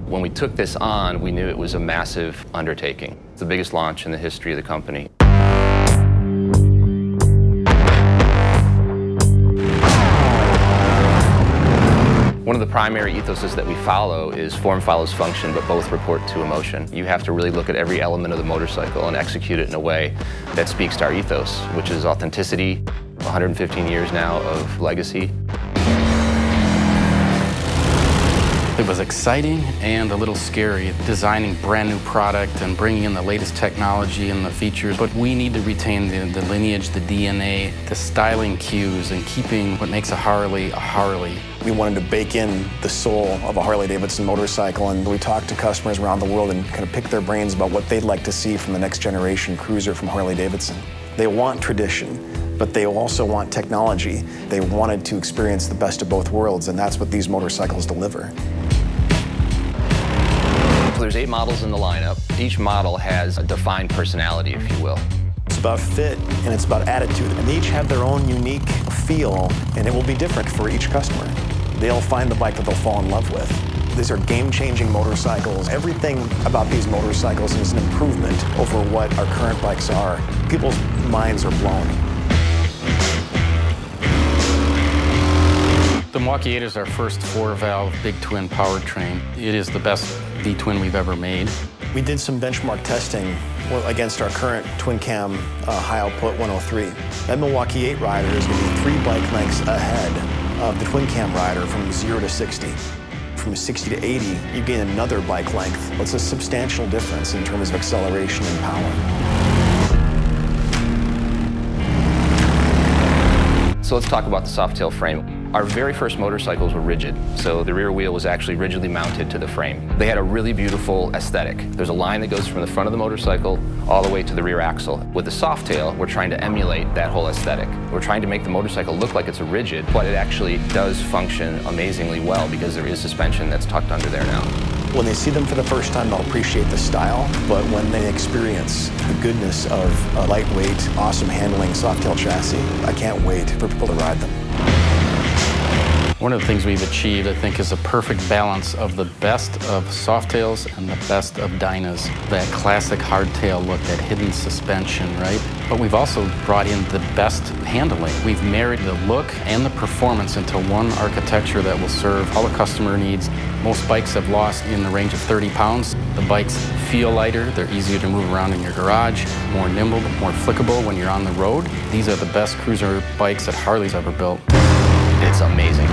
When we took this on, we knew it was a massive undertaking. It's the biggest launch in the history of the company. One of the primary ethoses that we follow is form follows function, but both report to emotion. You have to really look at every element of the motorcycle and execute it in a way that speaks to our ethos, which is authenticity, 115 years now of legacy. It was exciting and a little scary, designing brand new product and bringing in the latest technology and the features, but we need to retain the lineage, the DNA, the styling cues, and keeping what makes a Harley a Harley. We wanted to bake in the soul of a Harley-Davidson motorcycle, and we talked to customers around the world and kind of picked their brains about what they'd like to see from the next generation cruiser from Harley-Davidson. They want tradition, but they also want technology. They wanted to experience the best of both worlds, and that's what these motorcycles deliver. So there's 8 models in the lineup. Each model has a defined personality, if you will. It's about fit and it's about attitude, and they each have their own unique feel, and it will be different for each customer. They'll find the bike that they'll fall in love with. These are game-changing motorcycles. Everything about these motorcycles is an improvement over what our current bikes are. People's minds are blown. The Milwaukee 8 is our first 4-valve big twin powertrain. It is the best V-twin we've ever made. We did some benchmark testing against our current twin cam high output 103. That Milwaukee 8 rider is going to be 3 bike lengths ahead of the twin cam rider from 0 to 60. From 60 to 80, you gain another bike length. It's a substantial difference in terms of acceleration and power. So let's talk about the Softail frame. Our very first motorcycles were rigid, so the rear wheel was actually rigidly mounted to the frame. They had a really beautiful aesthetic. There's a line that goes from the front of the motorcycle all the way to the rear axle. With the Softail, we're trying to emulate that whole aesthetic. We're trying to make the motorcycle look like it's a rigid, but it actually does function amazingly well because there is suspension that's tucked under there now. When they see them for the first time, they'll appreciate the style, but when they experience the goodness of a lightweight, awesome handling Softail chassis, I can't wait for people to ride them. One of the things we've achieved, I think, is a perfect balance of the best of Softails and the best of Dynas. That classic hardtail look, that hidden suspension, right? But we've also brought in the best handling. We've married the look and the performance into one architecture that will serve all the customer needs. Most bikes have lost in the range of 30 pounds. The bikes feel lighter, they're easier to move around in your garage, more nimble, more flickable when you're on the road. These are the best cruiser bikes that Harley's ever built. It's amazing,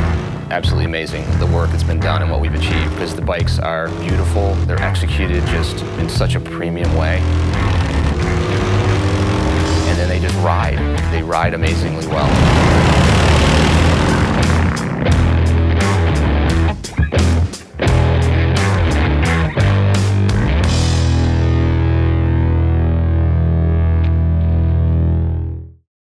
absolutely amazing, the work that's been done and what we've achieved, because the bikes are beautiful, they're executed just in such a premium way. And then they just ride. They ride amazingly well.